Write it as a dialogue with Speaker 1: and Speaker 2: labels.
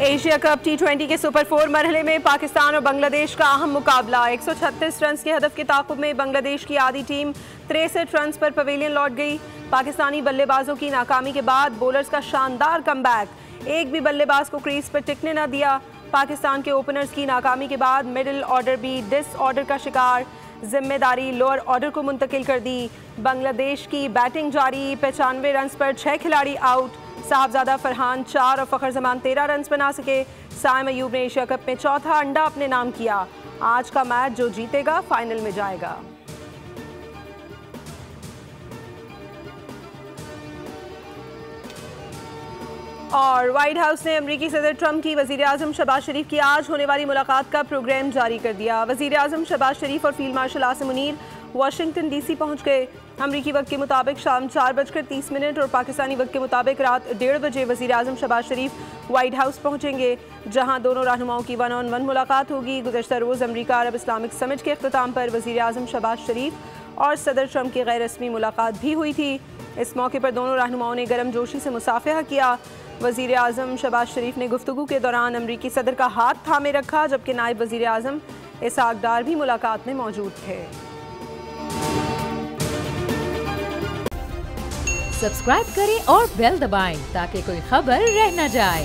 Speaker 1: Asia cup T20 के super 4 मरहले में पाकिस्तान और बांग्लादेश का अहम मुकाबला। 136 रन के हदफ के ताक़ुब में बांग्लादेश की आधी टीम 63 रन पर पवेलियन लौट गई। पाकिस्तानी बल्लेबाजों की नाकामी के बाद बॉलर्स का शानदार कमबैक। एक भी बल्लेबाज को क्रीज पर टिकने न दिया। पाकिस्तान के ओपनर्स की नाकामी के बाद मिडिल ऑर्डर भी डिसऑर्डर का शिकार। जिम्मेदारी लोअर ऑर्डर को मुंतकिल कर दी। बांग्लादेश की बैटिंग जारी। 95 रन पर 6 खिलाड़ी आउट। साहबजादा फरहान 4 और फ़खर जमान 13 रन बना सके। साइम अयूब ने एशिया कप में चौथा अंडा अपने नाम किया। आज का मैच जो जीतेगा फाइनल में जाएगा। और व्हाइट हाउस ने अमरीकी सदर ट्रंप की वज़ीर आज़म शहबाज शरीफ की आज होने वाली मुलाकात का प्रोग्राम जारी कर दिया। वज़ीर आज़म शहबाज शरीफ और field marshal Asim Munir Washington DC पहुंच गए। अमरीकी वक्त के मुताबिक शाम 4:30 और पाकिस्तानी वक्त के मुताबिक रात 1:30 बजे वज़ीर आज़म शहबाज शरीफ व्हाइट हाउस पहुंचेंगे, जहां दोनों रहनुमाओं की 1-on-1 मुलाकात होगी। गुज़श्ता रोज़ अमरीका अरब इस्लामिक समिट के अख्ताम पर वज़ीर आज़म शहबाज शरीफ और सदर ट्रंप की गैर रस्मी मुलाकात भी हुई थी। इस मौके पर दोनों रहनुमाओं ने गर्मजोशी से मुसाफिहा किया। वज़ीर आज़म शहबाज शरीफ ने गुफ्तगू के दौरान अमरीकी सदर का हाथ थामे रखा, जबकि नायब वज़ीर आज़म इसहाक डार भी मुलाकात में मौजूद थे।
Speaker 2: सब्सक्राइब करें और बेल दबाएं ताकि कोई खबर रह न जाए।